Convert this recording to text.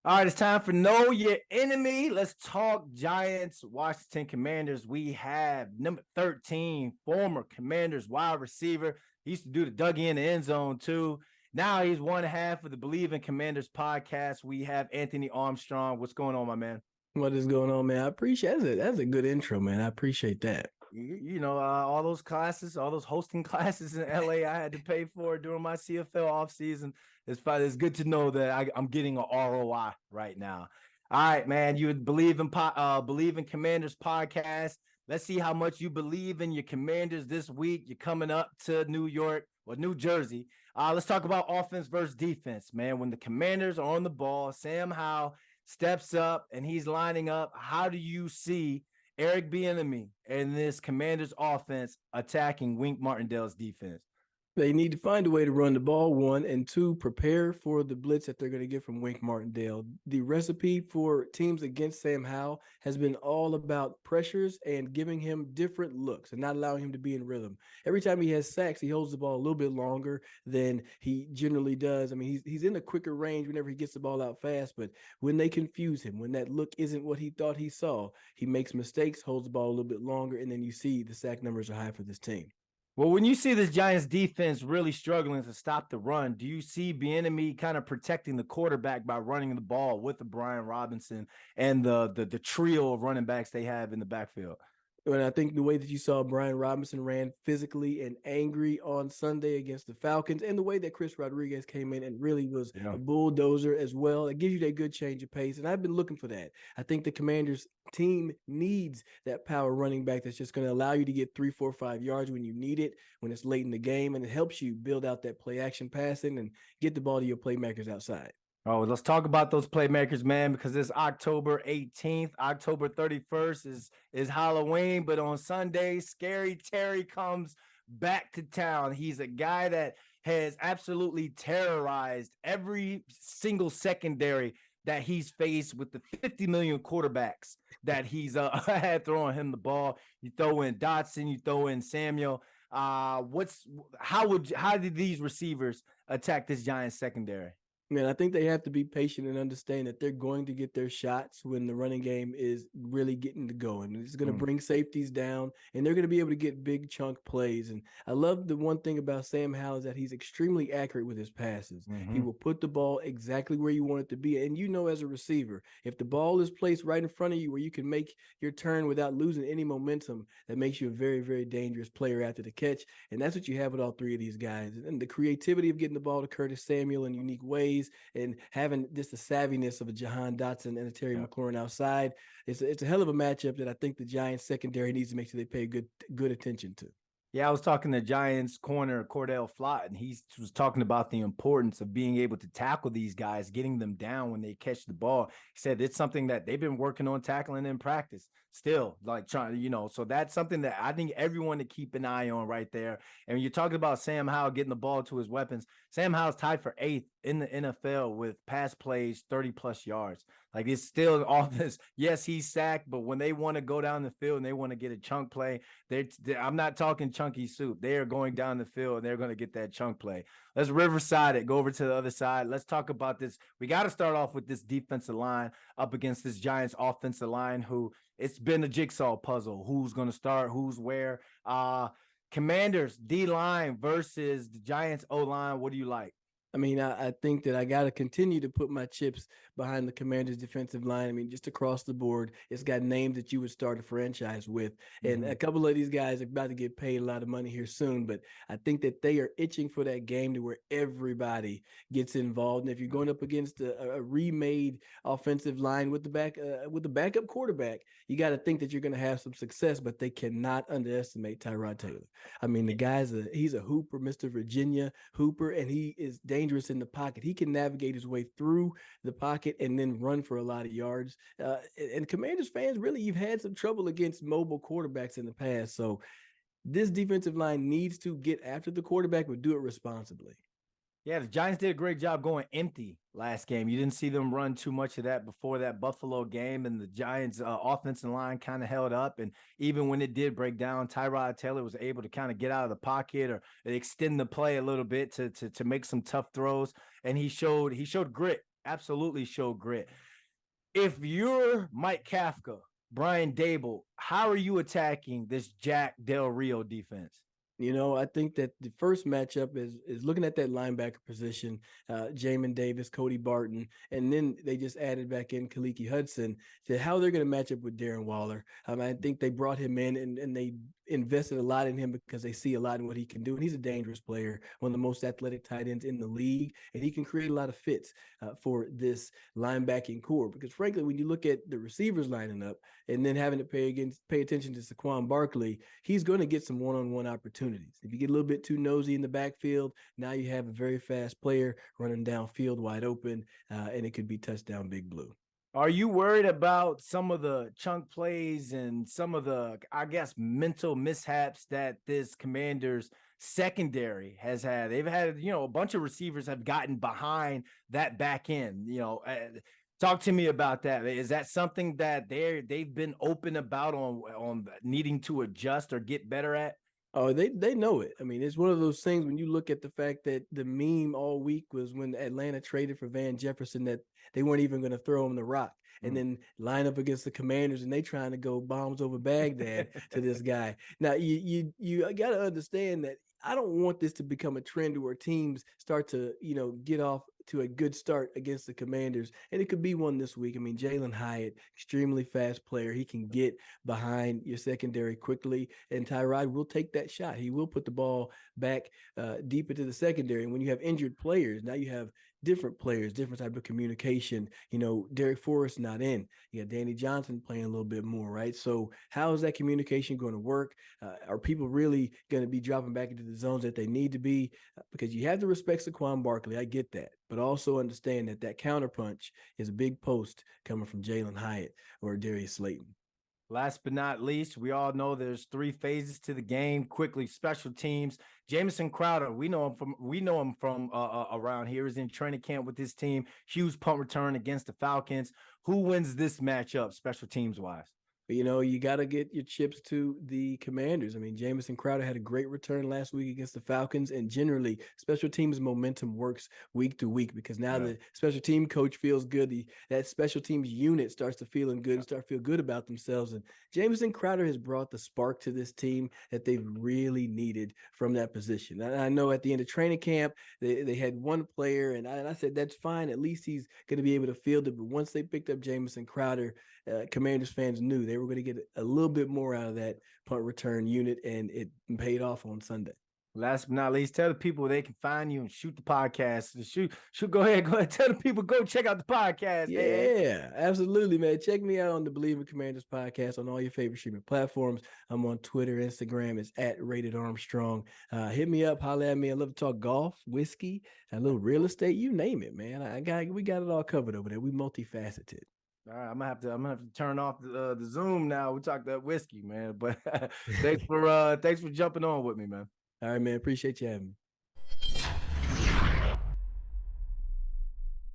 All right, it's time for Know Your Enemy. Let's talk Giants, Washington Commanders. We have number 13, former Commanders wide receiver. He used to do the Dougie in the end zone too. Now he's one half of the Believe in Commanders podcast. We have Anthony Armstrong. What's going on, my man? What is going on, man? I appreciate it. That's a good intro, man. I appreciate that. All those classes, all those hosting classes in LA I had to pay for during my CFL offseason. It's good to know that I'm getting an ROI right now. All right, man. You believe in Commanders podcast. Let's see how much you believe in your Commanders this week. You're coming up to New York or New Jersey. Let's talk about offense versus defense, man. When the Commanders are on the ball, Sam Howell steps up and he's lining up. How do you see Eric Bieniemy and this Commanders offense attacking Wink Martindale's defense? They need to find a way to run the ball, one, and two, prepare for the blitz that they're going to get from Wink Martindale. The recipe for teams against Sam Howell has been all about pressures and giving him different looks and not allowing him to be in rhythm. Every time he has sacks, he holds the ball a little bit longer than he generally does. I mean, he's in a quicker range whenever he gets the ball out fast, but when they confuse him, when that look isn't what he thought he saw, he makes mistakes, holds the ball a little bit longer, and then you see the sack numbers are high for this team. Well, when you see this Giants defense really struggling to stop the run, do you see Bieniemy kind of protecting the quarterback by running the ball with the Brian Robinson and the trio of running backs they have in the backfield? And I think the way that you saw Brian Robinson ran physically and angry on Sunday against the Falcons, and the way that Chris Rodriguez came in and really was Yeah. a bulldozer as well, it gives you that good change of pace. And I've been looking for that. I think the Commanders team needs that power running back that's just going to allow you to get 3, 4, 5 yards when you need it, when it's late in the game, and it helps you build out that play action passing and get the ball to your playmakers outside. Oh, let's talk about those playmakers, man, because it's October 18th. October 31st is Halloween, but on Sunday, Scary Terry comes back to town. He's a guy that has absolutely terrorized every single secondary that he's faced with the 50 million quarterbacks that he's had throwing him the ball. You throw in Dotson, you throw in Samuel. How did these receivers attack this Giants secondary? Man, I think they have to be patient and understand that they're going to get their shots when the running game is really getting to go. And it's going to bring safeties down, and they're going to be able to get big chunk plays. And I love the one thing about Sam Howell is that he's extremely accurate with his passes. He Mm-hmm. will put the ball exactly where you want it to be. And you know, as a receiver, if the ball is placed right in front of you where you can make your turn without losing any momentum, that makes you a very, very dangerous player after the catch. And that's what you have with all three of these guys. And the creativity of getting the ball to Curtis Samuel in unique ways and having just the savviness of a Jahan Dotson and a Terry Yeah. McLaurin outside. It's a hell of a matchup that I think the Giants secondary needs to make sure they pay good attention to. Yeah, I was talking to Giants corner Cordell Flott, and he was talking about the importance of being able to tackle these guys, getting them down when they catch the ball. He said it's something that they've been working on tackling in practice still, like trying, so that's something that I think everyone to keep an eye on right there. And when you're talking about Sam Howell getting the ball to his weapons, Sam Howell's tied for 8th in the NFL with pass plays 30 plus yards. Like it's still all this. Yes, he's sacked, but when they want to go down the field and they want to get a chunk play, I'm not talking chunky soup. They are going down the field and they're going to get that chunk play. Let's Riverside it. Go over to the other side. Let's talk about this. We got to start off with this defensive line up against this Giants offensive line, who it's been a jigsaw puzzle. Who's going to start? Who's where? Commanders D line versus the Giants O line. What do you like? I mean, I think that I got to continue to put my chips behind the Commanders' defensive line. I mean, just across the board, it's got names that you would start a franchise with. And Mm-hmm. a couple of these guys are about to get paid a lot of money here soon. But I think that they are itching for that game to where everybody gets involved. And if you're going up against a remade offensive line with the backup quarterback, you got to think that you're going to have some success. But they cannot underestimate Tyrod Taylor. I mean, the he's a hooper, Mr. Virginia Hooper, and he is dangerous in the pocket. He can navigate his way through the pocket and then run for a lot of yards. And Commanders fans, really, you've had some trouble against mobile quarterbacks in the past. So this defensive line needs to get after the quarterback, but do it responsibly. Yeah, the Giants did a great job going empty last game. You didn't see them run too much of that before that Buffalo game, and the Giants' offensive line kind of held up. And even when it did break down, Tyrod Taylor was able to kind of get out of the pocket or extend the play a little bit to make some tough throws. And he showed grit absolutely show grit. If you're Mike Kafka, Brian Dable, how are you attacking this Jack Del Rio defense? I think that the first matchup is looking at that linebacker position, Jamin Davis, Cody Barton, and then they just added back in Kaliki Hudson to how they're going to match up with Darren Waller. I think they brought him in and they invested a lot in him because they see a lot in what he can do. And he's a dangerous player, one of the most athletic tight ends in the league, and he can create a lot of fits for this linebacking core. Because frankly, when you look at the receivers lining up and then having to pay attention to Saquon Barkley, he's going to get some one-on-one opportunities. If you get a little bit too nosy in the backfield, now you have a very fast player running downfield wide open, and it could be touchdown Big Blue. Are you worried about some of the chunk plays and some of the, I guess, mental mishaps that this Commanders secondary has had? They've had, a bunch of receivers have gotten behind that back end. Talk to me about that. Is that something that they've been open about on needing to adjust or get better at? Oh, they know it. I mean, it's one of those things when you look at the fact that the meme all week was when Atlanta traded for Van Jefferson that they weren't even going to throw him the rock, and then line up against the Commanders and they trying to go bombs over Baghdad to this guy. Now you got to understand that I don't want this to become a trend where teams start to, get off to a good start against the Commanders. And it could be one this week. I mean, Jalen Hyatt, extremely fast player. He can get behind your secondary quickly. And Tyrod will take that shot. He will put the ball back deep into the secondary. And when you have injured players, now you have different players, different type of communication. Derek Forrest not in. You got Danny Johnson playing a little bit more, right? So how is that communication going to work? Are people really going to be dropping back into the zones that they need to be? Because you have to respect Saquon Barkley. I get that. But also understand that counterpunch is a big post coming from Jalen Hyatt or Darius Slayton. Last but not least, we all know there's 3 phases to the game. Quickly, special teams. Jamison Crowder, we know him from around here. He's in training camp with this team. Huge punt return against the Falcons. Who wins this matchup, special teams wise? You got to get your chips to the Commanders. I mean, Jamison Crowder had a great return last week against the Falcons, and generally, special teams momentum works week to week because now the special team coach feels good. That special teams unit starts to feeling good and start to feel good about themselves. And Jamison Crowder has brought the spark to this team that they've really needed from that position. And I know at the end of training camp, they had one player, and I said, that's fine. At least he's going to be able to field it. But once they picked up Jamison Crowder, Commanders fans knew they were going to get a little bit more out of that punt return unit, and it paid off on Sunday. Last but not least, tell the people where they can find you and shoot the podcast. Shoot. Go ahead. Tell the people, go check out the podcast. Yeah, absolutely, man. Check me out on the BLEAV in Commanders podcast on all your favorite streaming platforms. I'm on Twitter, Instagram. It's @Rated Armstrong. Hit me up, holler at me. I love to talk golf, whiskey, a little real estate. You name it, man. We got it all covered over there. We multifaceted. All right, I'm gonna have to turn off the Zoom now. We talked that whiskey, man. But thanks for jumping on with me, man. All right, man. Appreciate you having me.